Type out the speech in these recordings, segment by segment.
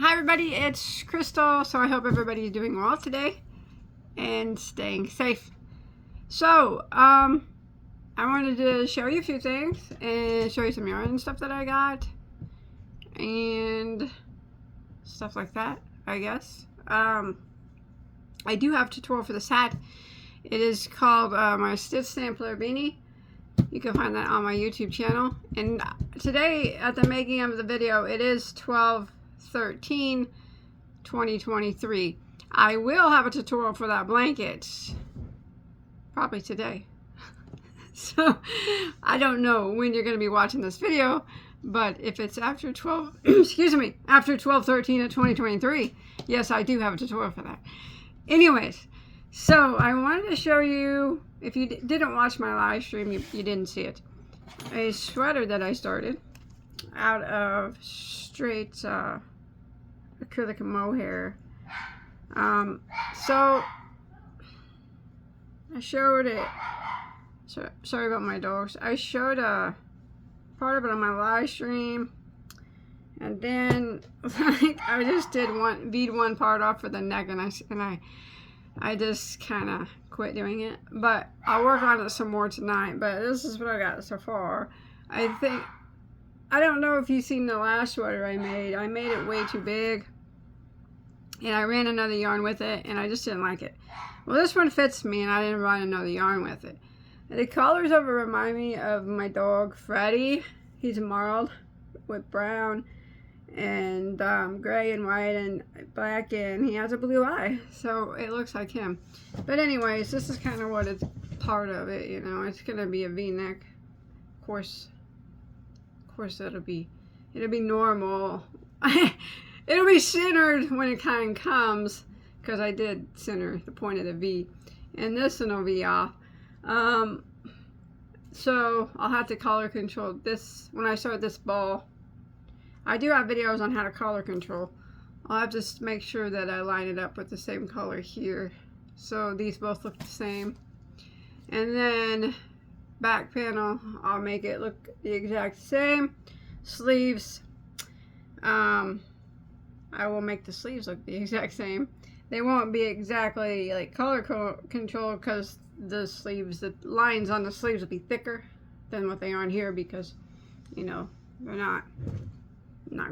Hi everybody, it's Crystal. So I hope everybody's doing well today and staying safe. So I wanted to show you a few things and show you some yarn and stuff that I got and stuff like that, I guess. I do have a tutorial for this hat. It is called my Stitch Sampler Beanie. You can find that on my YouTube channel. And today at the making of the video, it is 12/13/2023. I will have a tutorial for that blanket probably today. So I don't know when you're going to be watching this video, but if it's after 12 excuse me, after 12/13/2023, yes, I do have a tutorial for that. Anyways, so I wanted to show you, if you didn't watch my live stream, you didn't see it, a sweater that I started out of straight acrylic mohair. So I showed it. So, sorry about my dogs. I showed part of it on my live stream, and then like I just did bead one part off for the neck, and I just kind of quit doing it. But I'll work on it some more tonight. But this is what I got so far. I don't know if you've seen the last sweater I made. I made it way too big, and I ran another yarn with it, and I just didn't like it. Well, this one fits me, and I didn't run another yarn with it. And the colors of it remind me of my dog Freddie. He's marled with brown and gray and white and black, and he has a blue eye, so it looks like him. But anyways, this is kind of what it's part of it, you know. It's gonna be a V-neck. Of course it'll be normal. It'll be centered when it kind of comes, because I did center the point of the V, and this one will be off. So I'll have to color control this when I start this ball. I do have videos on how to color control. I'll have to make sure that I line it up with the same color here, so these both look the same. And then back panel, I'll make it look the exact same. Sleeves, I will make the sleeves look the exact same. They won't be exactly like color control, because the lines on the sleeves will be thicker than what they are on here, because, you know, they're not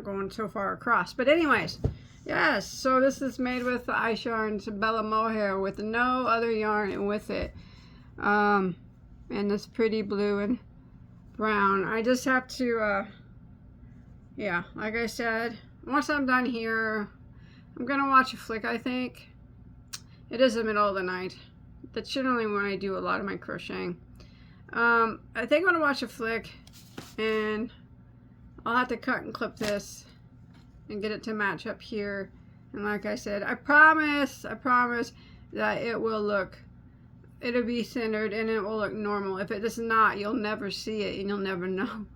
going so far across. But anyways, yes, so this is made with the ice yarn Bella mohair with no other yarn with it, and this pretty blue and brown. I just have to yeah, like I said, once I'm done here, I'm gonna watch a flick. I think it is the middle of the night. That's generally when I do a lot of my crocheting. I think I'm gonna watch a flick, and I'll have to cut and clip this and get it to match up here. And like I said, I promise that it'll be centered and it will look normal. If it is not, you'll never see it and you'll never know.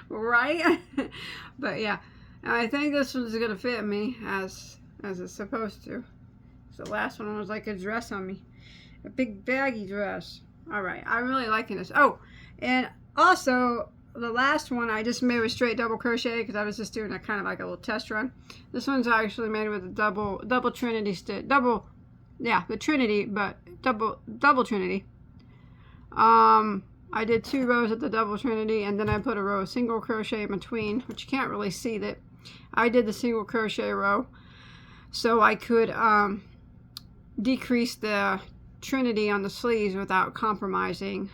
Right? But yeah, I think this one's gonna fit me as it's supposed to. The last one was like a dress on me, a big baggy dress. All right, I'm really liking this. Oh, and also the last one I just made with straight double crochet, because I was just doing a kind of like a little test run. This one's actually made with a double trinity stitch, the trinity, but double trinity. I did 2 rows of the double trinity, and then I put a row of single crochet in between, which you can't really see that I did the single crochet row, so I could decrease the trinity on the sleeves without compromising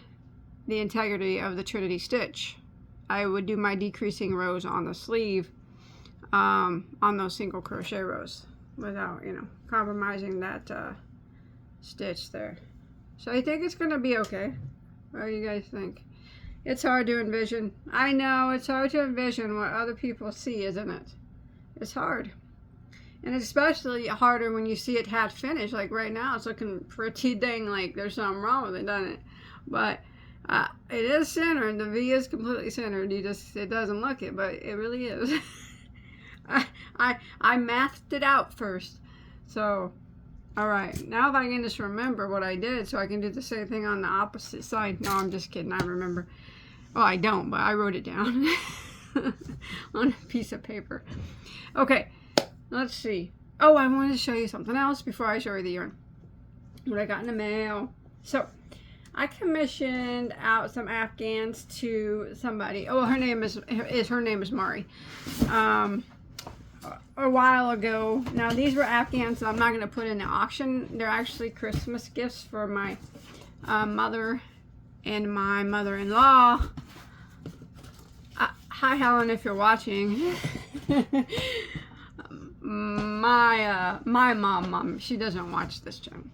the integrity of the trinity stitch. I would do my decreasing rows on the sleeve on those single crochet rows without, you know, compromising that stitch there. So I think it's gonna be okay. What do you guys think? It's hard to envision. I know it's hard to envision what other people see, isn't it? It's hard. And it's especially harder when you see it half finished. Like right now, it's looking pretty dang like there's something wrong with it, doesn't it? But it is centered. The V is completely centered. It doesn't look it, but it really is. I mathed it out first. So, all right. Now if I can just remember what I did, so I can do the same thing on the opposite side. No, I'm just kidding. I remember. Well, I don't, but I wrote it down. on a piece of paper. Okay, let's see. Oh, I wanted to show you something else before I show you the yarn. What I got in the mail. So, I commissioned out some Afghans to somebody. Oh, her name is Mari. A while ago. Now, these were Afghans that I'm not going to put in the auction. They're actually Christmas gifts for my mother and my mother-in-law. Hi, Helen, if you're watching. My mom, she doesn't watch this channel.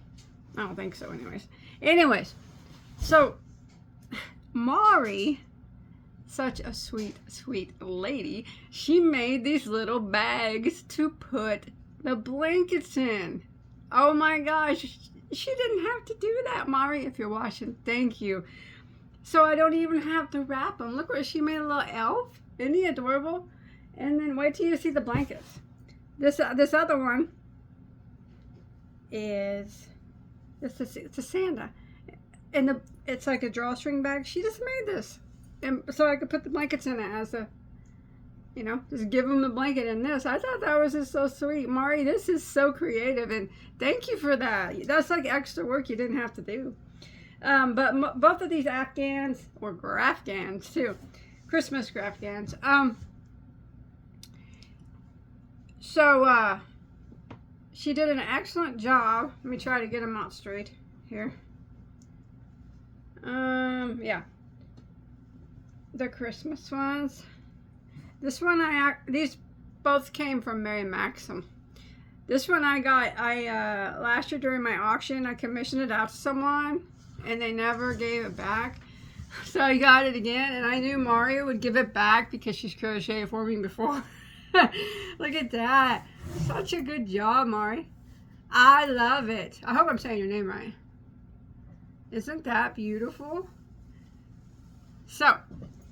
I don't think so, anyways. So, Mari, such a sweet, sweet lady, she made these little bags to put the blankets in. Oh my gosh, she didn't have to do that, Mari, if you're watching. Thank you. So I don't even have to wrap them. Look where she made a little elf. Isn't he adorable? And then wait till you see the blankets. This other one is, it's a Santa. And it's like a drawstring bag. She just made this. And so I could put the blankets in it as a, you know, just give them the blanket in this. I thought that was just so sweet. Mari, this is so creative, and thank you for that. That's like extra work you didn't have to do. But both of these Afghans, or Grafghans too, Christmas Grafghans. So she did an excellent job. Let me try to get them out straight here. Yeah. The Christmas ones. This one these both came from Mary Maxim. This one I got, last year during my auction, I commissioned it out to someone and they never gave it back. So I got it again, and I knew Mario would give it back because she's crocheted for me before. Look at that. Such a good job, Mari. I love it. I hope I'm saying your name right. Isn't that beautiful? So,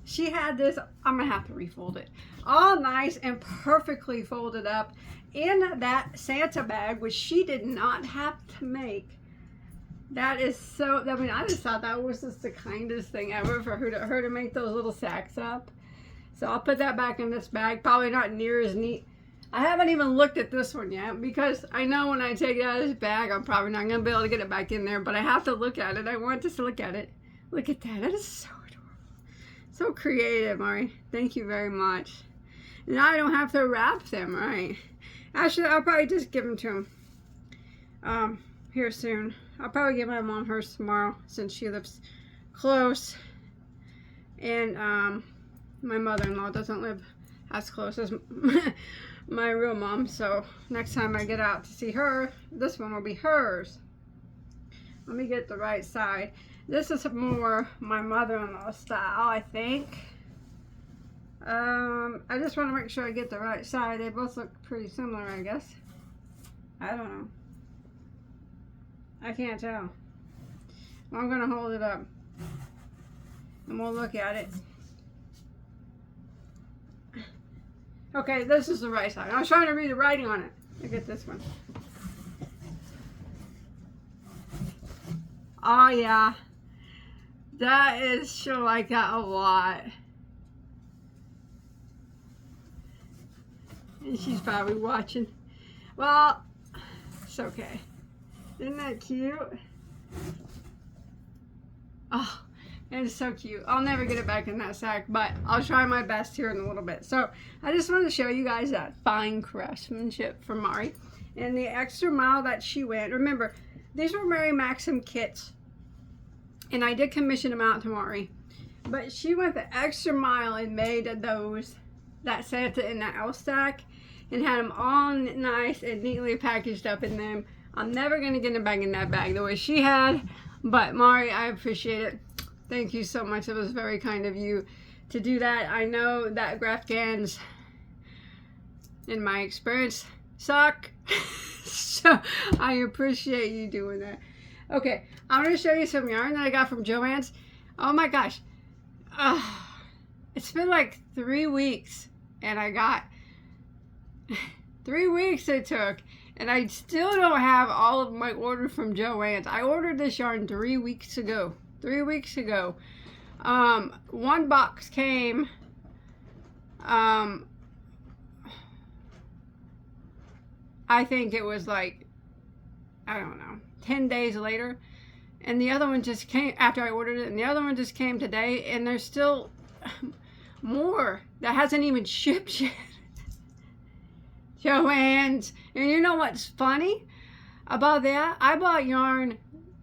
she had this, I'm going to have to refold it, all nice and perfectly folded up in that Santa bag, which she did not have to make. That is so, I mean, I just thought that was just the kindest thing ever for her to make those little sacks up. So I'll put that back in this bag. Probably not near as neat. I haven't even looked at this one yet because I know when I take it out of this bag, I'm probably not going to be able to get it back in there, but I have to look at it. I want just to look at it. Look at that. That is so adorable. So creative, Mari. Thank you very much. Now I don't have to wrap them, right? Actually, I'll probably just give them to him here soon. I'll probably give my mom hers tomorrow since she lives close. And my mother-in-law doesn't live as close as my real mom. So next time I get out to see her, this one will be hers. Let me get the right side. This is more my mother-in-law style, I think. I just want to make sure I get the right side. They both look pretty similar, I guess. I don't know. I can't tell. Well, I'm going to hold it up and we'll look at it. Okay, this is the right side. I was trying to read the writing on it. Look at this one. Oh, yeah. That is, she'll like that a lot. And she's probably watching. Well, it's okay. Isn't that cute? Oh, it's so cute. I'll never get it back in that sack, but I'll try my best here in a little bit. So I just wanted to show you guys that fine craftsmanship from Mari and the extra mile that she went. Remember, these were Mary Maxim kits, and I did commission them out to Mari, but she went the extra mile and made those, that Santa in that elf stack, and had them all nice and neatly packaged up in them. I'm never going to get it back in that bag the way she had, but Mari, I appreciate it. Thank you so much. It was very kind of you to do that. I know that Grafghans, in my experience, suck. So I appreciate you doing that. Okay, I'm going to show you some yarn that I got from Joann's. Oh my gosh. It's been like 3 weeks, and I got 3 weeks it took. And I still don't have all of my order from Joann's. I ordered this yarn 3 weeks ago. 3 weeks ago. One box came I think it was like, I don't know, 10 days later. And the other one just came after I ordered it. And the other one just came today. And there's still more that hasn't even shipped yet. Joann's. And you know what's funny about that? I bought yarn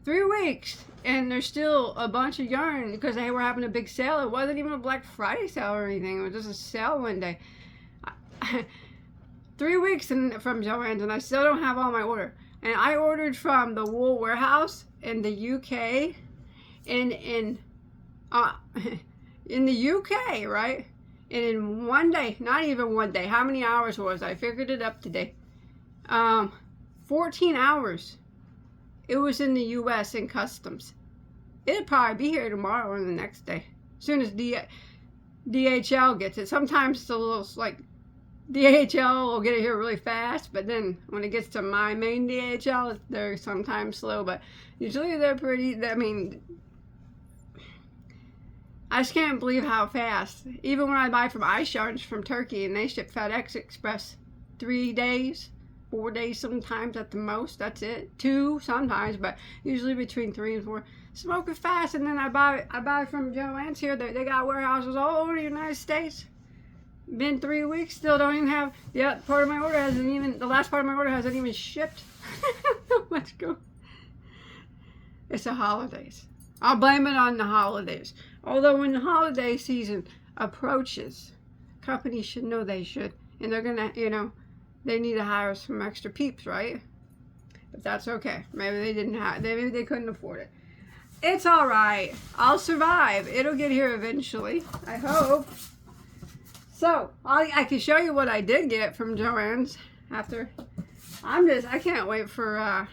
3 weeks. And there's still a bunch of yarn because they were having a big sale. It wasn't even a Black Friday sale or anything. It was just a sale one day. 3 weeks from Joann's, and I still don't have all my order. And I ordered from the Wool Warehouse in the UK, in the UK, right? And in one day, not even one day, how many hours was I? Figured it up today. 14 hours. It was in the US in customs. It'll probably be here tomorrow or the next day. As soon as DHL gets it. Sometimes it's a little like DHL will get it here really fast, but then when it gets to my main DHL, they're sometimes slow, but usually they're pretty, I mean, I just can't believe how fast. Even when I buy from Ice Yarns from Turkey and they ship FedEx Express 3 days, 4 days sometimes at the most, that's it. 2 sometimes, but usually between 3 and 4. Smoking fast. And then I buy from Joann's here. They got warehouses all over the United States. Been 3 weeks, still don't even have, yeah, part of my order hasn't even, the last part of my order hasn't even shipped. Let's go. It's the holidays. I'll blame it on the holidays. Although when the holiday season approaches, companies should know they should. And they're gonna, you know, they need to hire some extra peeps, right? But that's okay. Maybe they didn't have, maybe they couldn't afford it. It's all right. I'll survive. It'll get here eventually. I hope. So, I can show you what I did get from Joann's after. I can't wait for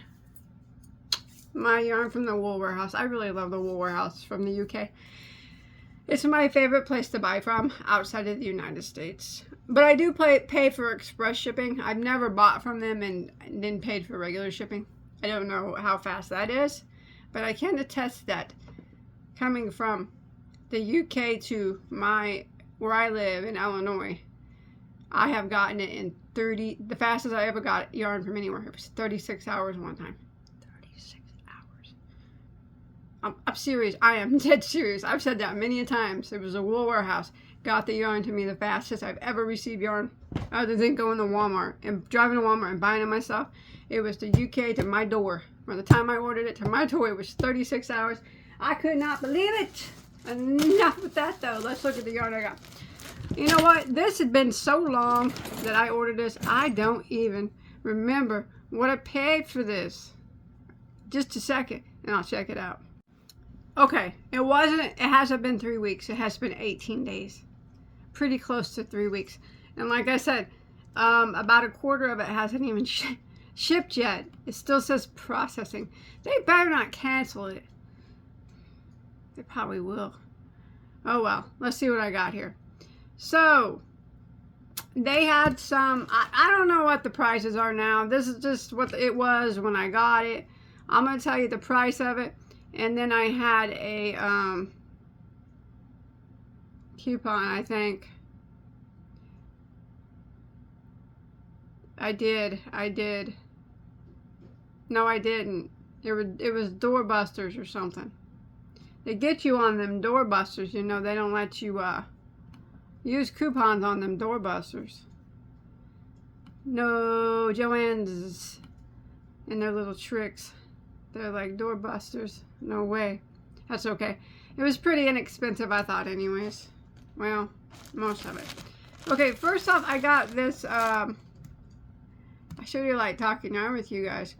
my yarn from the Wool Warehouse. I really love the Wool Warehouse from the UK. It's my favorite place to buy from outside of the United States. But I do pay for express shipping. I've never bought from them and then paid for regular shipping. I don't know how fast that is. But I can attest that coming from the UK to where I live in Illinois, I have gotten it in the fastest I ever got yarn from anywhere. It was 36 hours one time. 36 hours. I'm serious. I am dead serious. I've said that many times. It was a Wool Warehouse. Got the yarn to me the fastest I've ever received yarn, other than going to Walmart and driving to Walmart and buying it myself. It was the UK to my door. From the time I ordered it to my door, it was 36 hours. I could not believe it. Enough with that, though. Let's look at the yarn I got. You know what? This had been so long that I ordered this. I don't even remember what I paid for this. Just a second, and I'll check it out. Okay, it hasn't been 3 weeks. It has been 18 days. Pretty close to 3 weeks. And like I said, about a quarter of it hasn't even shipped yet. It still says processing. They better not cancel it. They probably will. Oh well, let's see what I got here. So, they had some, I don't know what the prices are now. This is just what it was when I got it. I'm going to tell you the price of it. And then I had a coupon, I think. I did. No, I didn't. It was doorbusters or something. They get you on them doorbusters, you know. They don't let you use coupons on them doorbusters. No, Joann's and their little tricks. They're like doorbusters. No way. That's okay. It was pretty inexpensive, I thought, anyways. Well, most of it. Okay, first off, I got this. I should really like talking yarn with you guys.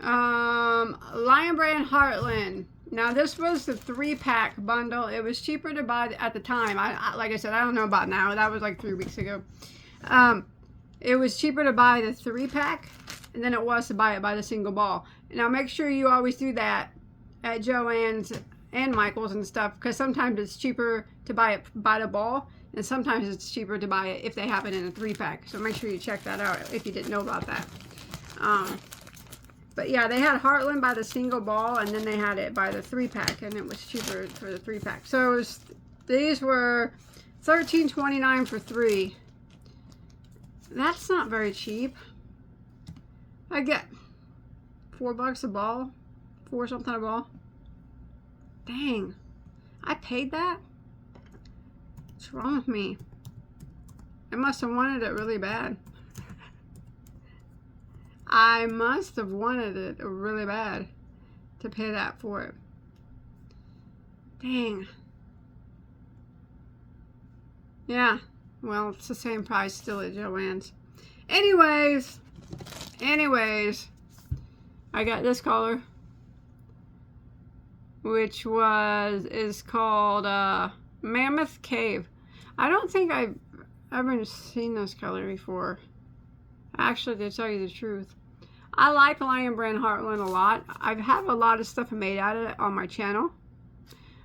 Lion Brand Heartland. Now, this was the 3-pack bundle. It was cheaper to buy at the time. Like I said, I don't know about now. That was like 3 weeks ago. It was cheaper to buy the 3-pack than it was to buy it by the single ball. Now, make sure you always do that at Joann's and Michael's and stuff, because sometimes it's cheaper to buy it by the ball, and sometimes it's cheaper to buy it if they have it in a 3-pack. So make sure you check that out if you didn't know about that. But yeah, they had Heartland by the single ball, and then they had it by the 3-pack, and it was cheaper for the 3-pack. So these were $13.29 for 3. That's not very cheap. I get $4 a ball, 4 something a ball. Dang, I paid that? What's wrong with me? I must have wanted it really bad. I must have wanted it really bad to pay that for it. Dang. Yeah, well, it's the same price still at Joann's. Anyways, I got this color, which is called Mammoth Cave. I don't think I've ever seen this color before. Actually, to tell you the truth, I like Lion Brand Heartland a lot. I've had a lot of stuff made out of it on my channel.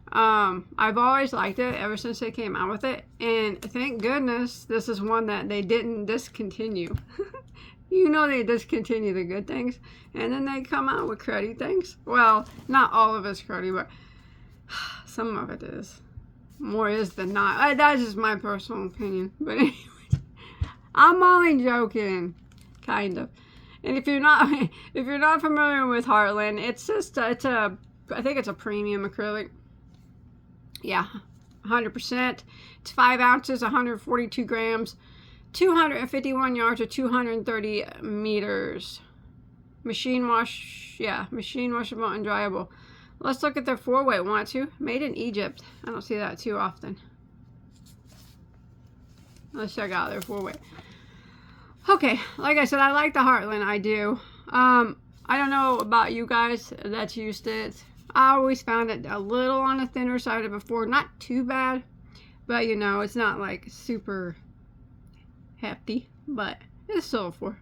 I've always liked it ever since they came out with it, and thank goodness this is one that they didn't discontinue. You know, they discontinue the good things, and then they come out with cruddy things. Well, not all of it's cruddy, but some of it is. More is than not. That's just my personal opinion. But anyway, I'm only joking, kind of. And if you're not familiar with Heartland, it's I think it's a premium acrylic. Yeah, 100%. It's 5 ounces, 142 grams, 251 yards or 230 meters. Machine wash, machine washable and dryable. Let's look at their 4-way. Want to? Made in Egypt. I don't see that too often. Let's check out their 4-way. Okay, like I said, I like the Heartland. I do. I don't know about you guys that's used it. I always found it a little on the thinner side of before. Not too bad, but you know, it's not like super hefty, but it's still a 4.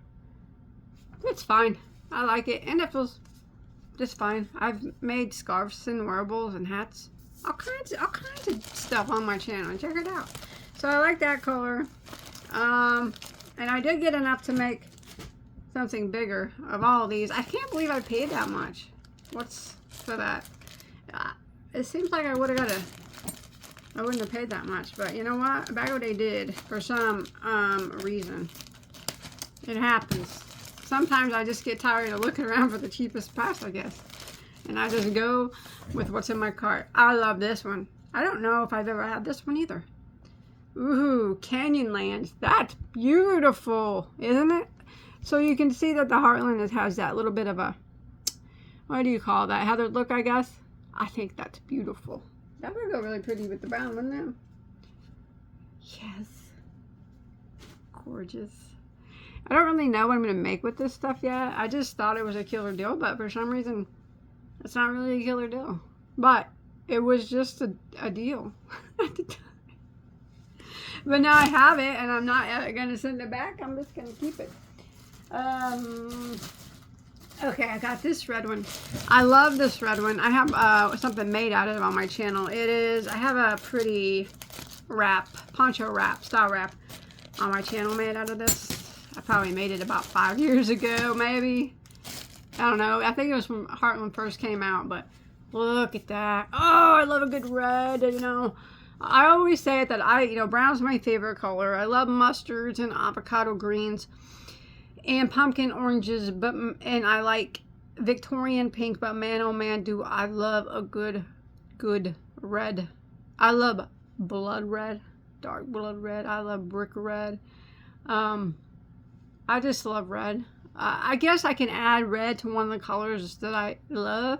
It's fine. I like it, and it feels just fine. I've made scarves and wearables and hats, all kinds of stuff on my channel. Check it out. So I like that color, and I did get enough to make something bigger of all of these. I can't believe I paid that much. What's for that? It seems like I wouldn't have paid that much, but you know what? Bagoday did for some reason. It happens. Sometimes I just get tired of looking around for the cheapest price, I guess, and I just go with what's in my cart. I love this one. I don't know if I've ever had this one either. Ooh, Canyonlands. That's beautiful, isn't it? So you can see that the Heartland has that little bit of a, what do you call that? Heathered look, I guess. I think that's beautiful. That would go really pretty with the brown, wouldn't it? Yes. Gorgeous. I don't really know what I'm going to make with this stuff yet. I just thought it was a killer deal, but for some reason, it's not really a killer deal. But it was just a deal at the time. But now I have it, and I'm not going to send it back. I'm just going to keep it. Okay, I got this red one. I love this red one. I have something made out of it on my channel. I have a pretty wrap, poncho wrap, style wrap on my channel made out of this. I probably made it about 5 years ago, maybe. I don't know. I think it was when Heartland first came out, but look at that. Oh, I love a good red, you know. I always say that brown's my favorite color. I love mustards and avocado greens and pumpkin oranges, and I like Victorian pink, but man, oh man, do I love a good red. I love blood red, dark blood red. I love brick red. I just love red. I guess I can add red to one of the colors that I love.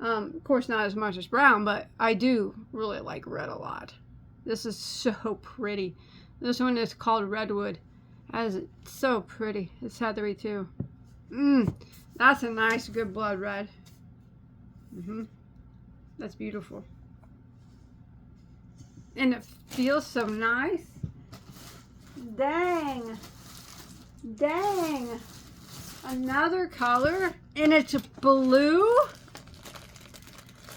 Of course, not as much as brown, but I do really like red a lot. This is so pretty. This one is called Redwood. It's so pretty. It's heathery too. That's a nice, good blood red. That's beautiful. And it feels so nice. Dang. Another color, and it's blue.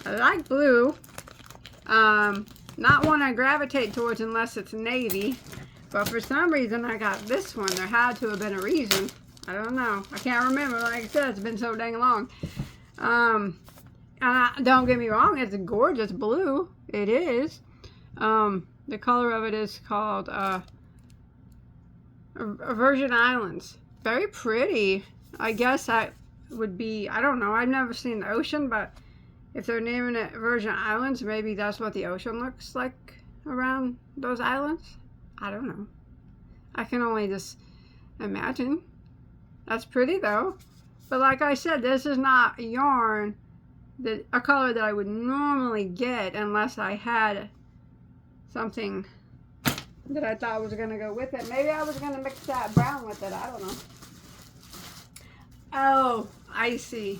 I like blue. Not one I gravitate towards unless it's navy. But for some reason, I got this one. There had to have been a reason. I don't know. I can't remember. Like I said, it's been so dang long. And don't get me wrong, it's a gorgeous blue. It is. The color of it is called Virgin Islands. Very pretty. I guess that would be, I don't know, I've never seen the ocean, but if they're naming it Virgin Islands, maybe that's what the ocean looks like around those islands. I don't know. I can only just imagine. That's pretty though. But like I said, this is not a yarn, a color that I would normally get unless I had something that I thought was going to go with it. Maybe I was going to mix that brown with it. I don't know. Oh, I see.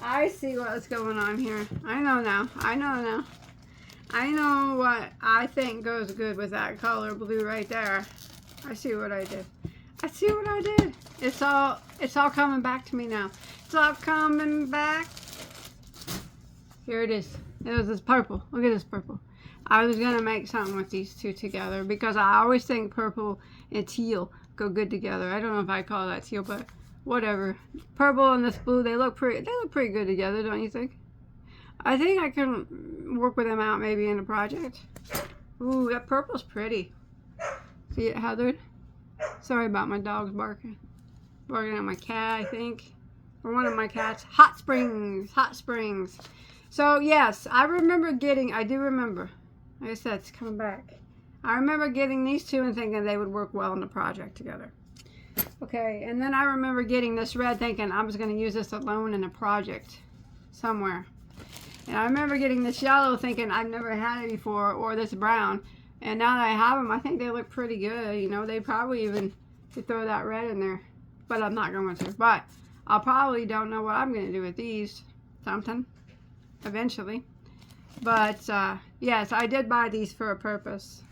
I see what's going on here. I know now. I know now. I know what I think goes good with that color blue right there. I see what I did. I see what I did. It's all coming back to me now. It's all coming back. Here it is. It was this purple. Look at this purple. I was going to make something with these two together because I always think purple and teal go good together. I don't know if I call that teal, but whatever. Purple and this blue, they look pretty good together, don't you think? I think I can work with them out maybe in a project. Ooh, that purple's pretty. See it, Heather? Sorry about my dogs barking. Barking at my cat, I think. Or one of my cats. Hot Springs. Hot Springs. So, yes, I do remember. Like I said, it's coming back. I remember getting these two and thinking they would work well in the project together. Okay, and then I remember getting this red thinking I was going to use this alone in a project somewhere. And I remember getting this yellow thinking I've never had it before, or this brown. And now that I have them, I think they look pretty good. You know, they probably even could throw that red in there. But I'm not going to. But I'll probably don't know what I'm going to do with these. Something. Eventually. But, yes, I did buy these for a purpose.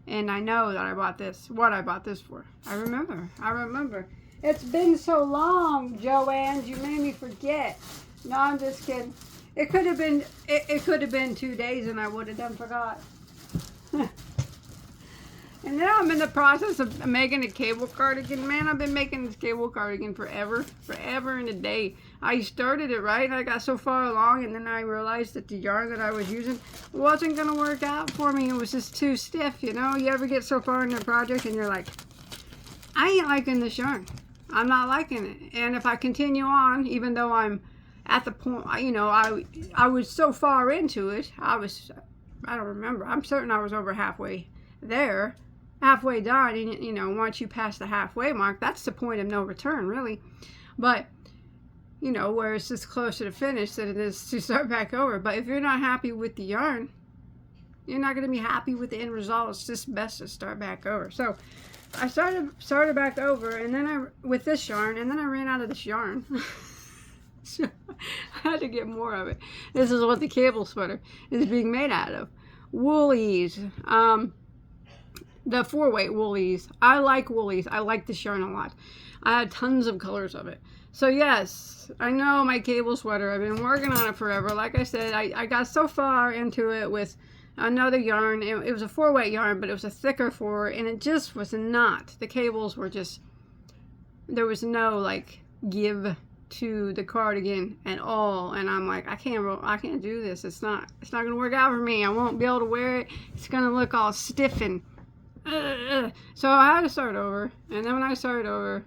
And I know that I bought this. What I bought this for. I remember. It's been so long, Joanne. You made me forget. No, I'm just kidding. It could have been, it could have been 2 days and I would have done forgot. And now I'm in the process of making a cable cardigan. Man, I've been making this cable cardigan forever and a day. I started it right, and I got so far along, and then I realized that the yarn that I was using wasn't going to work out for me. It was just too stiff, you know? You ever get so far in a project and you're like, I ain't liking this yarn. I'm not liking it. And if I continue on, even though I'm at the point, you know, I was so far into it, I don't remember. I'm certain I was over halfway there. Halfway done, and you know, once you pass the halfway mark, that's the point of no return, really. But you know, where it's just closer to finish than it is to start back over. But if you're not happy with the yarn, you're not going to be happy with the end result. It's just best to start back over. So I started back over, and then with this yarn, and then I ran out of this yarn. So I had to get more of it. This is what the cable sweater is being made out of. Woolies. The 4-weight woolies. I like woolies. I like this yarn a lot. I had tons of colors of it. So yes, I know my cable sweater. I've been working on it forever. Like I said, I got so far into it with another yarn. It was a 4-weight yarn, but it was a thicker 4, and it just was not. The cables were just, there was no like give to the cardigan at all, and I'm like, I can't do this. It's not gonna work out for me. I won't be able to wear it. It's gonna look all stiff and so I had to start over. And then when I started over,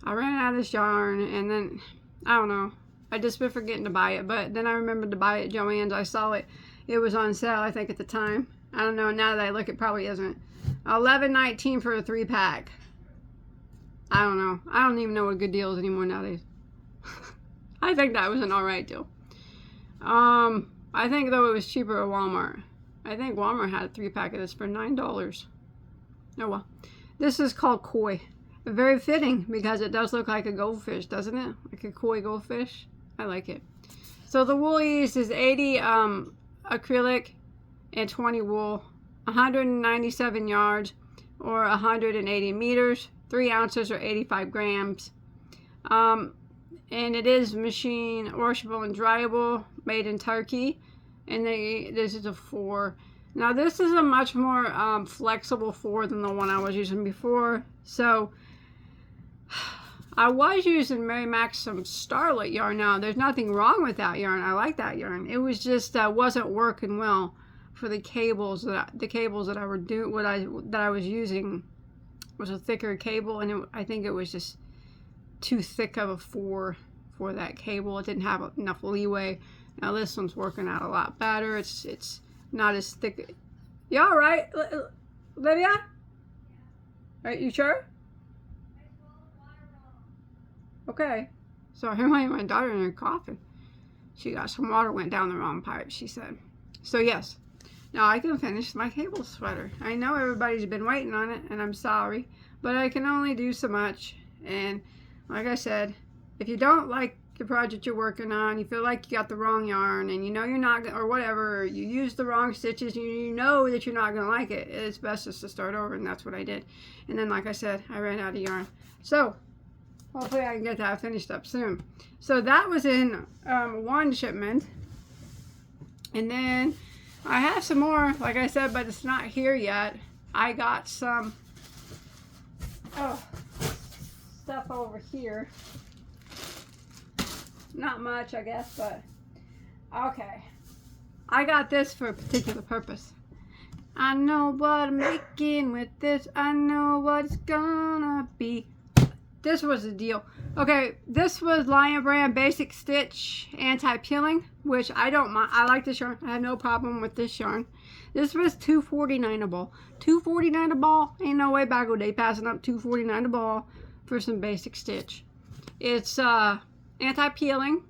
I ran out of this yarn, and then I don't know, I just been forgetting to buy it. But then I remembered to buy it at Joann's. I saw it was on sale, I think, at the time. I don't know, now that I look, it probably isn't. $11.19 for a 3-pack. I don't know. I don't even know what a good deal is anymore nowadays. I think that was an alright deal. I think though it was cheaper at Walmart. I think Walmart had a 3-pack of this for $9. Oh well. This is called koi. Very fitting because it does look like a goldfish, doesn't it? Like a koi goldfish. I like it. So the woolies is 80 acrylic and 20 wool. 197 yards or 180 meters. 3 ounces or 85 grams. And it is machine washable and dryable, made in Turkey. And this is a 4. Now this is a much more flexible 4 than the one I was using before. So I was using Mary Maxim's Starlet yarn. Now there's nothing wrong with that yarn. I like that yarn. It was just wasn't working well for the cables that I was using was a thicker cable, and I think it was just too thick of a for that cable. It didn't have enough leeway. Now this one's working out a lot better. It's not as thick. You all right, Olivia? Are you sure? Okay. So here my daughter in her coughing. She got some water went down the wrong pipe, she said. So yes, now I can finish my cable sweater. I know everybody's been waiting on it, and I'm sorry, but I can only do so much. And like I said, if you don't like the project you're working on, you feel like you got the wrong yarn, and you know you're not, or whatever, you used the wrong stitches, and you know that you're not going to like it, it's best just to start over, and that's what I did. And then, like I said, I ran out of yarn. So hopefully I can get that finished up soon. So that was in one shipment. And then I have some more, like I said, but it's not here yet. I got some stuff over here. Not much, I guess, but okay. I got this for a particular purpose. I know what I'm making with this. I know what it's gonna be. This was the deal. Okay, this was Lion Brand Basic Stitch Anti-Peeling, which I don't mind. I like this yarn. I have no problem with this yarn. This was $2.49 a ball. $2.49 a ball. Ain't no way Bagoday passing up $2.49 a ball for some basic stitch. It's anti-peeling.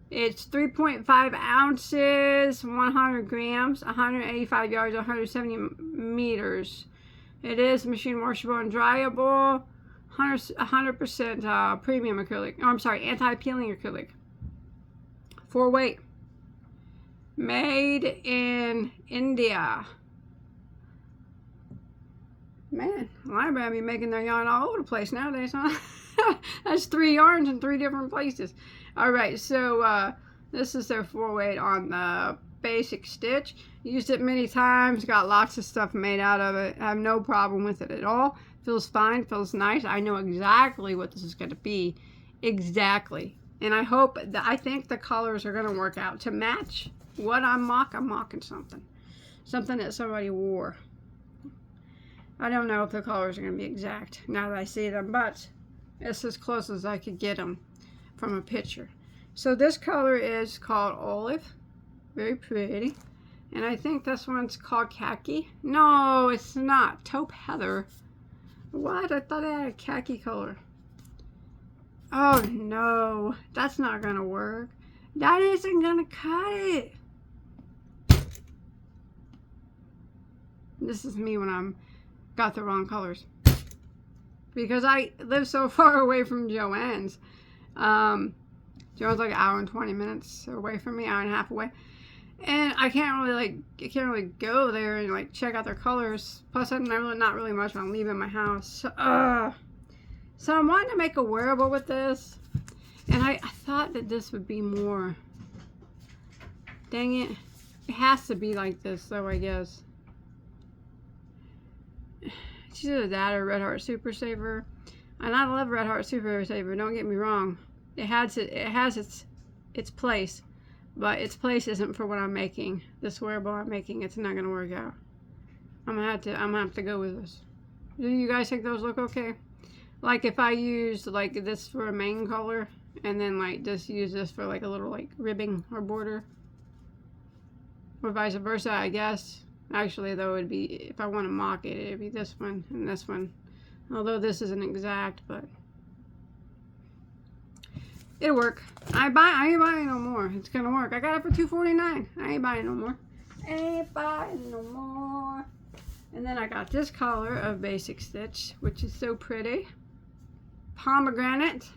It's 3.5 ounces, 100 grams, 185 yards, 170 meters. It is machine washable and dryable, 100% premium acrylic. Oh, I'm sorry, anti-peeling acrylic. 4-weight. Made in India. Man, Lion Brand be making their yarn all over the place nowadays, huh? That's 3 yarns in 3 different places. Alright, so this is their 4-weight on the basic stitch. Used it many times, got lots of stuff made out of it. I have no problem with it at all. Feels fine, feels nice. I know exactly what this is going to be. Exactly. And I think the colors are going to work out to match what I'm mocking something. Something that somebody wore. I don't know if the colors are going to be exact now that I see them, but it's as close as I could get them from a picture. So this color is called Olive. Very pretty. And I think this one's called Khaki. No, it's not. Taupe Heather. What? I thought it had a khaki color. Oh no, that's not gonna work. That isn't gonna cut it. This is me when I'm got the wrong colors. Because I live so far away from Joann's. Joann's like an hour and 20 minutes away from me, hour and a half away. And I can't really go there and like check out their colors. Plus, I'm not really much when I'm leaving my house. So I'm wanting to make a wearable with this, and I thought that this would be more. Dang it! It has to be like this, though. I guess. It's either that or Red Heart Super Saver, and I love Red Heart Super Saver. Don't get me wrong. It has its place. But its place isn't for what I'm making. This wearable I'm making, it's not gonna work out. I'm gonna have to go with this. Do you guys think those look okay? Like if I used like this for a main color, and then like just use this for like a little like ribbing or border, or vice versa, I guess. Actually, though, it'd be if I want to mock it, it'd be this one and this one. Although this isn't exact, but. It'll work. I ain't buying no more. It's gonna work. I got it for $2.49. I ain't buying no more. Ain't buying no more. And then I got this color of basic stitch, which is so pretty. Pomegranate.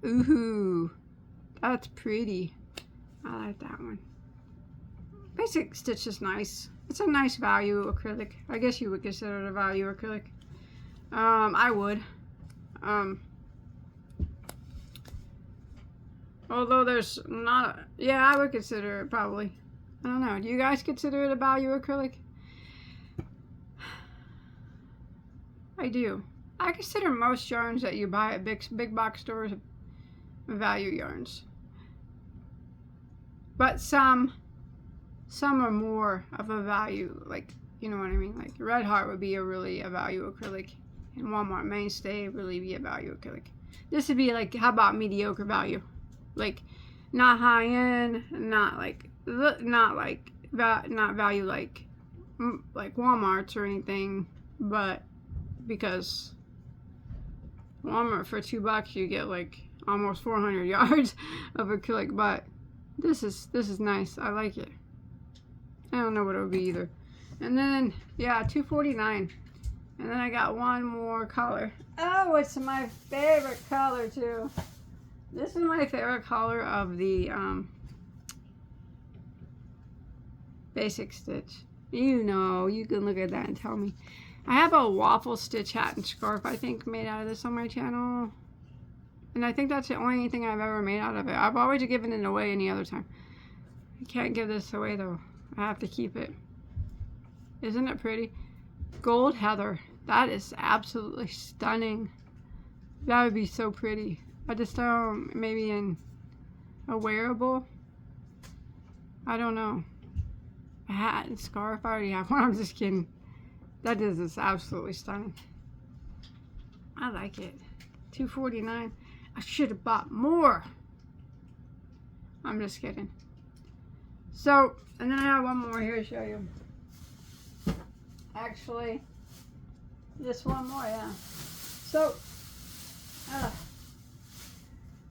Ooh, that's pretty. I like that one. Basic stitch is nice. It's a nice value acrylic. I guess you would consider it a value acrylic. I would. Although there's not yeah, I would consider it probably. I don't know. Do you guys consider it a value acrylic? I do. I consider most yarns that you buy at big box stores value yarns. But some some are more of a value, like, you know what I mean? Like Red Heart would be a value acrylic, and Walmart Mainstay would really be a value acrylic. This would be like, how about mediocre value? Like, not high end, not value like Walmart's or anything, but because Walmart for $2 you get like almost 400 yards of acrylic, but this is nice. I like it. I don't know what it would be either. And then yeah, $2.49. And then I got one more color. Oh, it's my favorite color too. This is my favorite color of the basic stitch. You know, you can look at that and tell me. I have a waffle stitch hat and scarf, I think, made out of this on my channel. And I think that's the only thing I've ever made out of it. I've always given it away any other time. I can't give this away though. I have to keep it. Isn't it pretty? Gold heather. That is absolutely stunning. That would be so pretty. I just maybe in a wearable. I don't know. A hat and scarf. I already have one. I'm just kidding. That is just absolutely stunning. I like it. $2.49. I should have bought more. I'm just kidding. So, and then I have one more here to show you. Actually, just one more, yeah. So,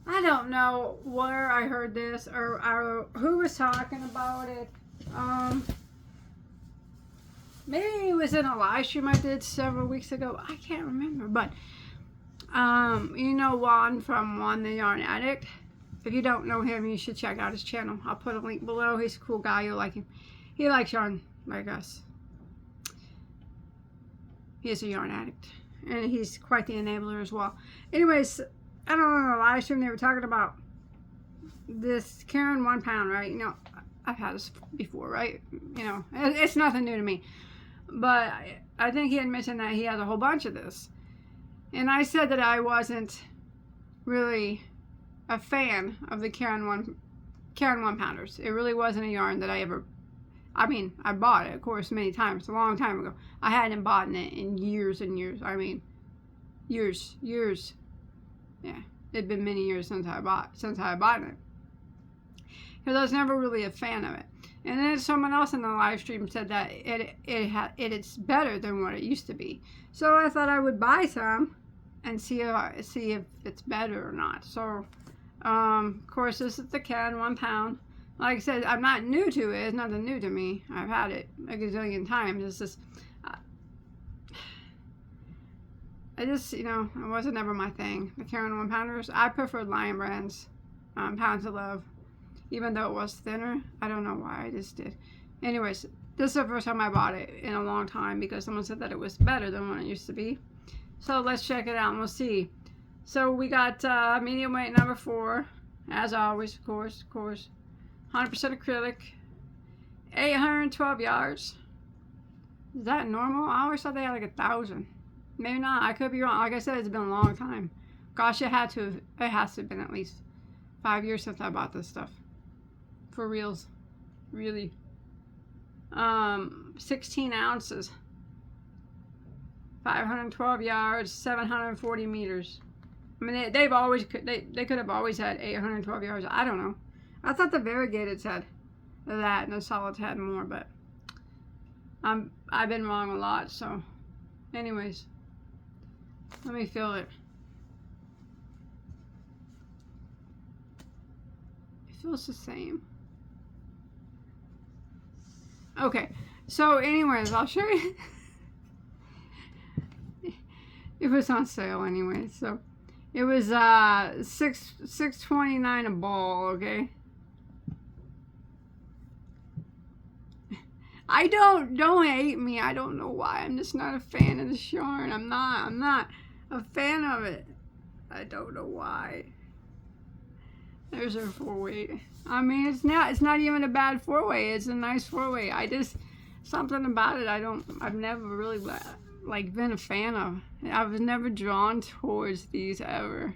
I don't know where I heard this or who was talking about it. Maybe it was in a live stream I did several weeks ago. I can't remember, but you know Juan from Juan the Yarn Addict. If you don't know him, you should check out his channel. I'll put a link below. He's a cool guy. You'll like him. He likes yarn like us. He is a yarn addict, and he's quite the enabler as well. Anyways, I don't know, in the live stream they were talking about this Karen 1 pound, right? You know, I've had this before, right? You know, it's nothing new to me. But I think he had mentioned that he has a whole bunch of this. And I said that I wasn't really a fan of the Karen 1 pounders. It really wasn't a yarn that I ever, I mean, I bought it, of course, many times, a long time ago. I hadn't bought it in years and years. I mean, years. Yeah, it'd been many years since I bought it. Because I was never really a fan of it. And then someone else in the live stream said that it's better than what it used to be. So I thought I would buy some and see if it's better or not. So, of course, this is the Karen 1 pound. Like I said, I'm not new to it. It's nothing new to me. I've had it a gazillion times. It's just, you know, it wasn't ever my thing. The Karen 1 pounders. I preferred Lion Brand's Pounds of Love. Even though it was thinner. I don't know why. I just did. Anyways, this is the first time I bought it in a long time because someone said that it was better than what it used to be. So let's check it out and we'll see. So we got medium weight number 4. As always, of course. 100% acrylic. 812 yards. Is that normal? I always thought they had like 1,000. Maybe not. I could be wrong. Like I said, it's been a long time. Gosh, it has to have been at least 5 years since I bought this stuff. For reals. Really. 16 ounces. 512 yards. 740 meters. I mean, they could have always had 812 yards. I don't know. I thought the variegateds had that and the solids had more, but I've been wrong a lot. So, anyways, let me feel it. It feels the same. Okay, so anyways, I'll show you. It was on sale anyway, so it was $6.29 a ball. Okay. Don't hate me. I don't know why. I'm just not a fan of this yarn. I'm not a fan of it. I don't know why. There's our 4-weight. I mean, it's not even a bad 4-weight. It's a nice 4-weight. Something about it I've never really like been a fan of. I was never drawn towards these ever.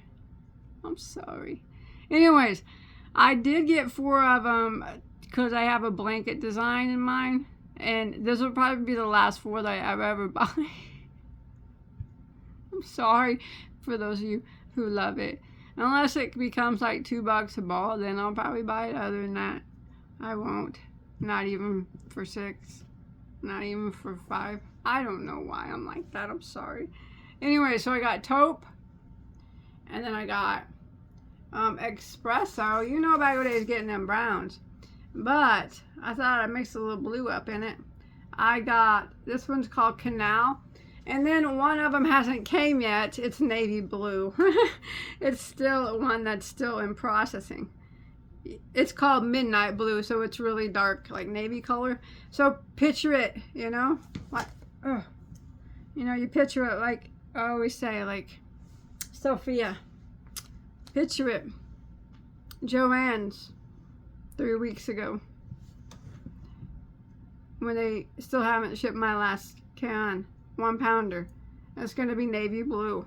I'm sorry. Anyways, I did get 4 of them because I have a blanket design in mind. And this will probably be the last 4 that I ever buy. I'm sorry for those of you who love it. Unless it becomes like $2 a ball, then I'll probably buy it. Other than that, I won't. Not even for 6. Not even for 5. I don't know why I'm like that. I'm sorry. Anyway, so I got taupe. And then I got espresso. You know Bagoday is getting them browns. But I thought I'd mix a little blue up in it. I got, this one's called Canal. And then one of them hasn't came yet. It's navy blue. It's still one that's still in processing. It's called Midnight Blue, so it's really dark, like navy color. So picture it, you know, like, you know, you picture it like I always say, like Sophia. Picture it. Joann's 3 weeks ago, when they still haven't shipped my last can. 1 pounder. That's going to be navy blue.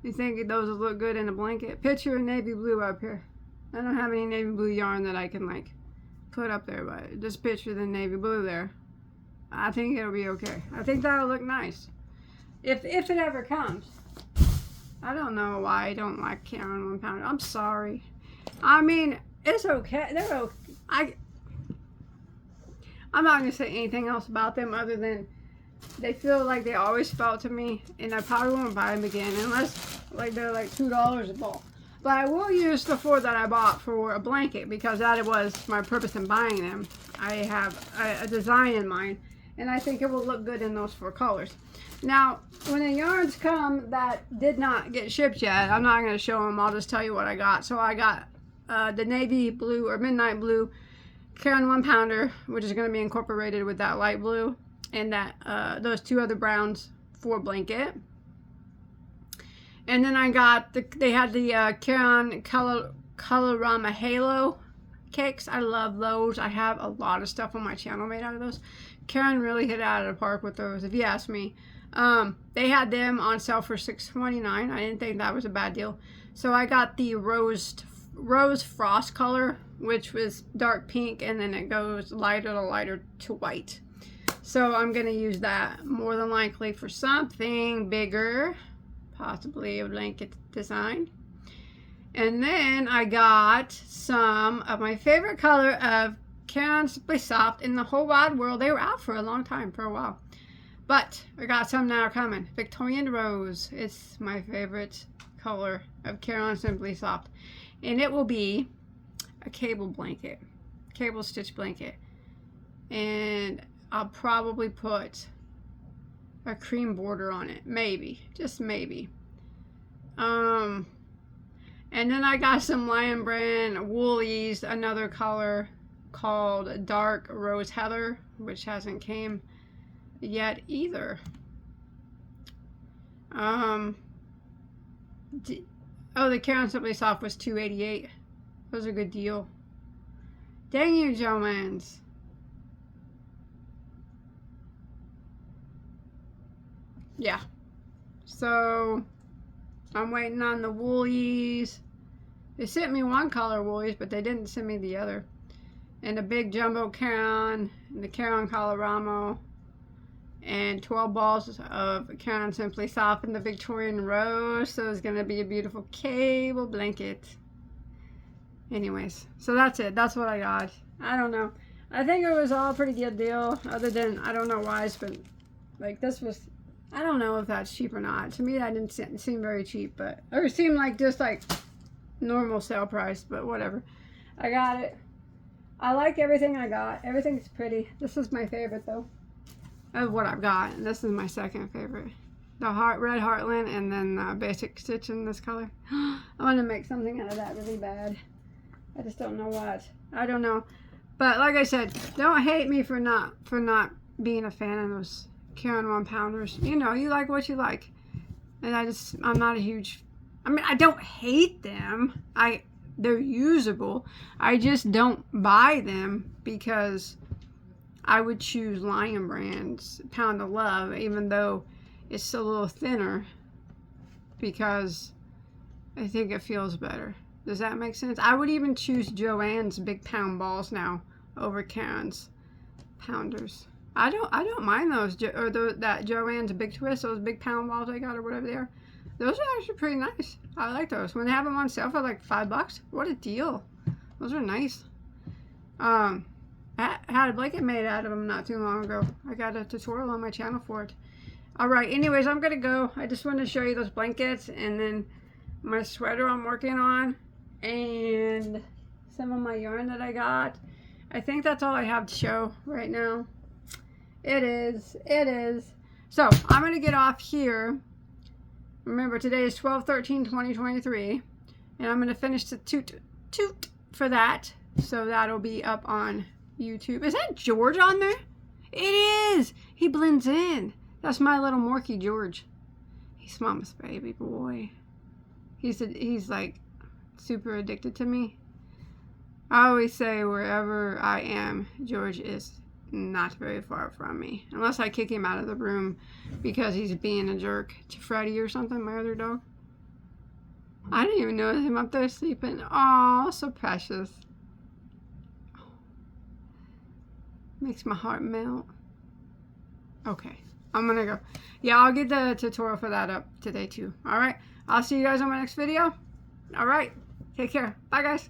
You think those will look good in a blanket? Picture a navy blue up here. I don't have any navy blue yarn that I can like put up there, but just picture the navy blue there. I think it'll be okay. I think that'll look nice. If it ever comes. I don't know why I don't like Karen 1 pounder. I'm sorry. I mean, it's okay. They're okay. I'm not going to say anything else about them other than they feel like they always felt to me, and I probably won't buy them again unless like they're like $2 a ball. But I will use the 4 that I bought for a blanket because that was my purpose in buying them. I have a design in mind, and I think it will look good in those 4 colors. Now, when the yarns come that did not get shipped yet, I'm not going to show them. I'll just tell you what I got. So I got the navy blue or midnight blue Karen 1 pounder, which is going to be incorporated with that light blue, and that those 2 other browns for blanket. And then I got they had the Karen Colorama Halo cakes. I love those. I have a lot of stuff on my channel made out of those. Karen really hit it out of the park with those, if you ask me. They had them on sale for $6.29. I didn't think that was a bad deal. So I got the rose frost color, which was dark pink, and then it goes lighter to lighter to white. So I'm going to use that more than likely for something bigger, possibly a blanket design. And then I got some of my favorite color of Karen Simply Soft in the whole wide world. They were out for a long time, for a while. But I got some now coming. Victorian Rose. It's my favorite color of Karen Simply Soft. And it will be a cable blanket. Cable stitch blanket. And I'll probably put a cream border on it. Maybe. Just maybe. And then I got some Lion Brand woolies, another color called Dark Rose Heather, which hasn't came yet either. Oh, the Karen Simply Soft was $2.88. That was a good deal. Dang you, Joann's. Yeah. So I'm waiting on the woolies. They sent me 1 color woolies, but they didn't send me the other. And a big jumbo Karen, and the Karen Colorama, and 12 balls of Karen Simply Soft in the Victorian Rose. So it's going to be a beautiful cable blanket. Anyways, so that's it. That's what I got. I don't know. I think it was all a pretty good deal, other than, I don't know why I spent, like, this was, I don't know if that's cheap or not. To me, that didn't seem very cheap, but, or it seemed like just like normal sale price, but whatever. I got it. I like everything I got. Everything's pretty. This is my favorite, though, of what I've got. And this is my second favorite. The red heartland and then the basic stitch in this color. I want to make something out of that really bad. I just don't know what. I don't know. But like I said, don't hate me for not being a fan of those Karen 1 pounders. You know, you like what you like. And I'm not a huge, I mean, I don't hate them. They're usable. I just don't buy them because I would choose Lion Brand's Pound of Love, even though it's a little thinner, because I think it feels better. Does that make sense? I would even choose Joann's Big Pound balls now over Karen's pounders. I don't mind those, or that Joann's Big Twist, those big pound balls I got or whatever they are. Those are actually pretty nice. I like those. When they have them on sale for like $5, what a deal. Those are nice. I had a blanket made out of them not too long ago. I got a tutorial on my channel for it. Alright, anyways, I'm gonna go. I just wanted to show you those blankets and then my sweater I'm working on and some of my yarn that I got. I think that's all I have to show right now. It is. So, I'm gonna get off here. Remember, today is 12/13/2023, and I'm gonna finish the toot for that. So that'll be up on YouTube. Is that George on there? It is! He blends in. That's my little Morky George. He's mama's baby boy. He's like super addicted to me. I always say wherever I am, George is not very far from me. Unless I kick him out of the room because he's being a jerk to Freddie or something, my other dog. I didn't even notice him up there sleeping. Oh, so precious. Makes my heart melt. Okay, I'm gonna go. Yeah, I'll get the tutorial for that up today too. Alright, I'll see you guys on my next video. Alright, take care. Bye guys.